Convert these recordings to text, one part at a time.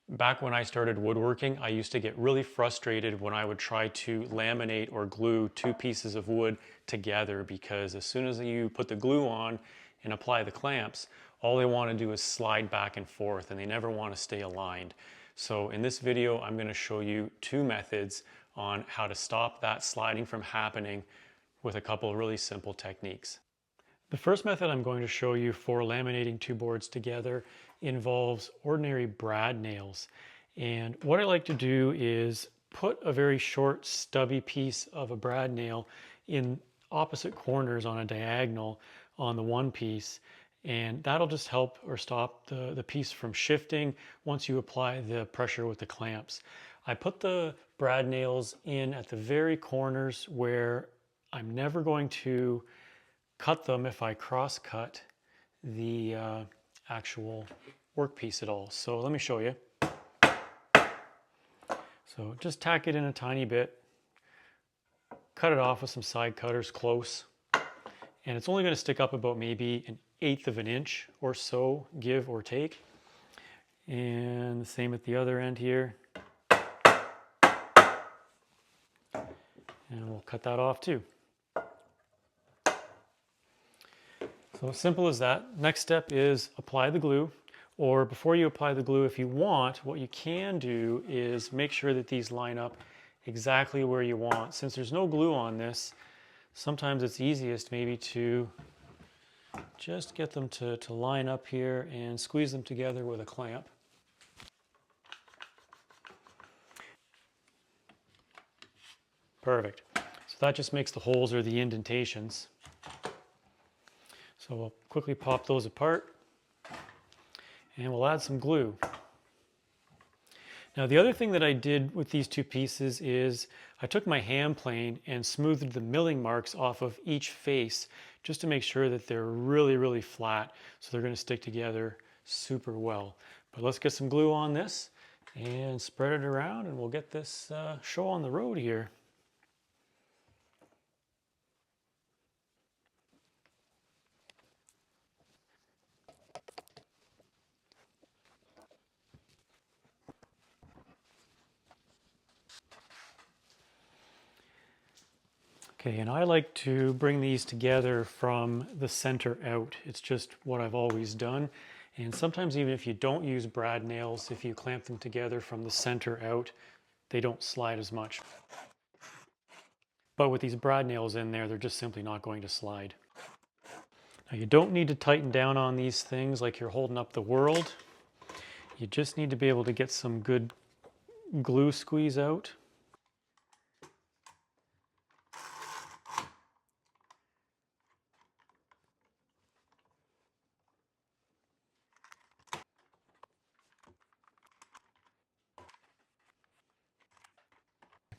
Back when I started woodworking, I used to get really frustrated when I would try to laminate or glue two pieces of wood together, because as soon as you put the glue on and apply the clamps, all they want to do is slide back and forth and they never want to stay aligned. So in this video, I'm going to show you two methods on how to stop that sliding from happening with a couple of really simple techniques. The first method I'm going to show you for laminating two boards together involves ordinary brad nails. And what I like to do is put a very short stubby piece of a brad nail in opposite corners on a diagonal on the one piece, and that'll just help or stop the piece from shifting once you apply the pressure with the clamps. I put the brad nails in at the very corners where I'm never going to cut them if I cross cut the actual workpiece at all. So let me show you. So just tack it in a tiny bit, cut it off with some side cutters close, and it's only going to stick up about maybe 1/8 of an inch or so, give or take. And the same at the other end here. And we'll cut that off too. So simple as that. Next step is apply the glue, or before you apply the glue, if you want, what you can do is make sure that these line up exactly where you want. Since there's no glue on this, sometimes it's easiest maybe to just get them to line up here and squeeze them together with a clamp. Perfect. So that just makes the holes or the indentations. So we'll quickly pop those apart and we'll add some glue. Now the other thing that I did with these two pieces is I took my hand plane and smoothed the milling marks off of each face just to make sure that they're really flat, so they're going to stick together super well. But let's get some glue on this and spread it around and we'll get this show on the road here. Okay, and I like to bring these together from the center out. It's just what I've always done. And sometimes even if you don't use brad nails, if you clamp them together from the center out, they don't slide as much. But with these brad nails in there, they're just simply not going to slide. Now you don't need to tighten down on these things like you're holding up the world. You just need to be able to get some good glue squeeze out.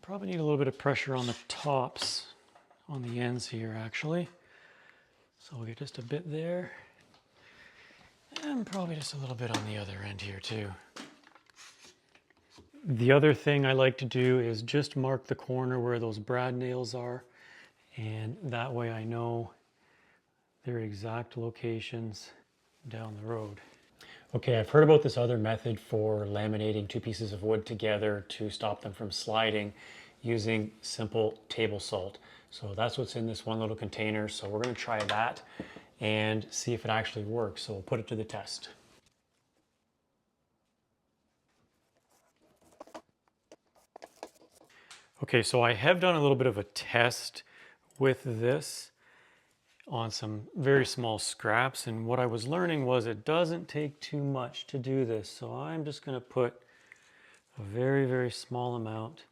Probably need a little bit of pressure on the tops, on the ends here actually. So we'll get just a bit there. And probably just a little bit on the other end here too. The other thing I like to do is just mark the corner where those brad nails are. And that way I know their exact locations down the road. Okay, I've heard about this other method for laminating two pieces of wood together to stop them from sliding using simple table salt. So that's what's in this one little container. So we're going to try that and see if it actually works. So we'll put it to the test. Okay, so I have done a little bit of a test with this on some very small scraps, and what I was learning was it doesn't take too much to do this. So I'm just going to put a very small amount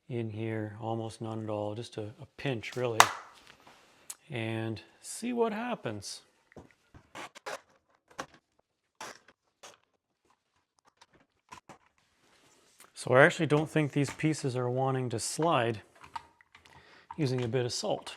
in here, almost none at all, just a pinch really, and see what happens. So I actually don't think these pieces are wanting to slide using a bit of salt.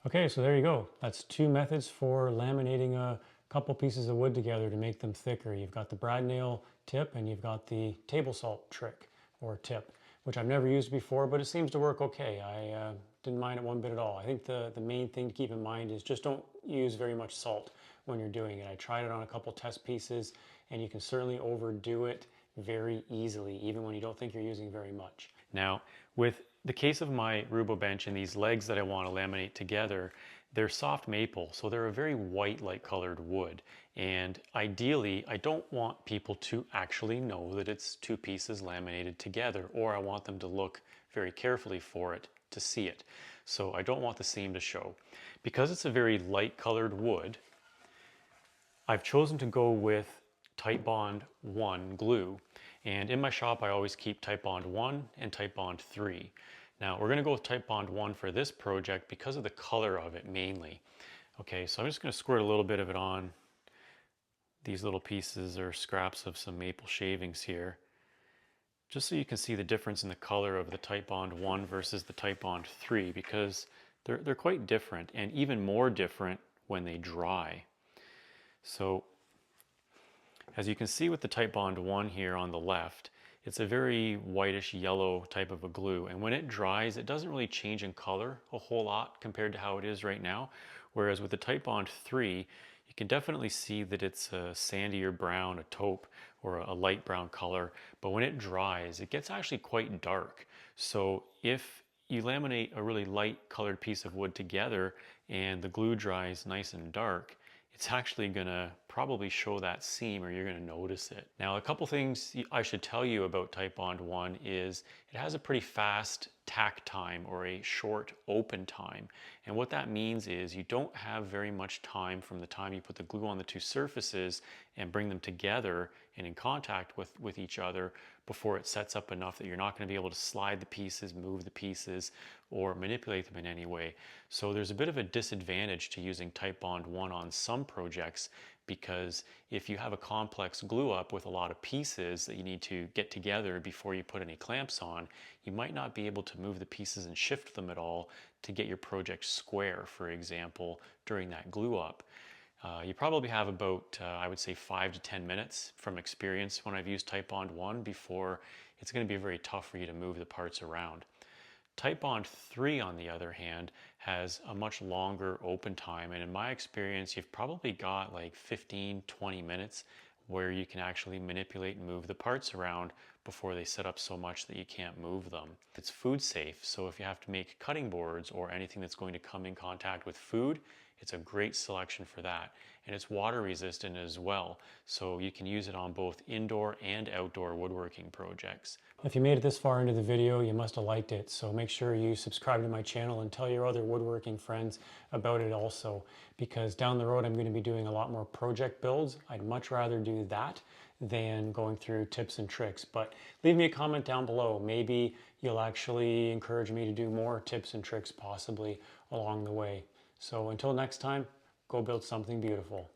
Okay, so there you go. That's two methods for laminating a couple pieces of wood together to make them thicker. You've got the brad nail tip and you've got the table salt trick or tip, which I've never used before, but it seems to work okay. I didn't mind it one bit at all. I think the main thing to keep in mind is just don't use very much salt when you're doing it. I tried it on a couple test pieces, and you can certainly overdo it very easily, even when you don't think you're using very much. Now, with the case of my Rubo bench and these legs that I want to laminate together, they're soft maple, so they're a very white, light colored wood. And ideally, I don't want people to actually know that it's two pieces laminated together, or I want them to look very carefully for it to see it. So I don't want the seam to show. Because it's a very light colored wood, I've chosen to go with Titebond 1 glue. And in my shop, I always keep Titebond 1 and Titebond 3. Now, we're going to go with Titebond 1 for this project because of the color of it mainly. Okay, so I'm just going to squirt a little bit of it on these little pieces or scraps of some maple shavings here, just so you can see the difference in the color of the Titebond 1 versus the Titebond 3, because they're quite different, and even more different when they dry. So as you can see with the Titebond 1 here on the left, it's a very whitish yellow type of a glue, and when it dries it doesn't really change in color a whole lot compared to how it is right now. Whereas with the Titebond 3, you can definitely see that it's a sandier brown, a taupe, or a light brown color, but when it dries it gets actually quite dark. So if you laminate a really light colored piece of wood together and the glue dries nice and dark, it's actually going to probably show that seam, or you're going to notice it. Now, a couple things I should tell you about Titebond 1 is it has a pretty fast tack time, or a short open time. And what that means is you don't have very much time from the time you put the glue on the two surfaces and bring them together and in contact with each other before it sets up enough that you're not going to be able to slide the pieces, move the pieces, or manipulate them in any way. So there's a bit of a disadvantage to using Titebond 1 on some projects, because if you have a complex glue up with a lot of pieces that you need to get together before you put any clamps on, you might not be able to move the pieces and shift them at all to get your project square, for example, during that glue up. You probably have about, I would say, 5 to 10 minutes from experience when I've used Titebond 1 before it's going to be very tough for you to move the parts around. Titebond 3, on the other hand, has a much longer open time, and in my experience you've probably got like 15-20 minutes where you can actually manipulate and move the parts around before they set up so much that you can't move them. It's food safe, so if you have to make cutting boards or anything that's going to come in contact with food, it's a great selection for that. And it's water resistant as well, so you can use it on both indoor and outdoor woodworking projects. If you made it this far into the video, you must have liked it, so make sure you subscribe to my channel and tell your other woodworking friends about it also, because down the road I'm going to be doing a lot more project builds. I'd much rather do that than going through tips and tricks. But leave me a comment down below. Maybe you'll actually encourage me to do more tips and tricks possibly along the way. So until next time, go build something beautiful.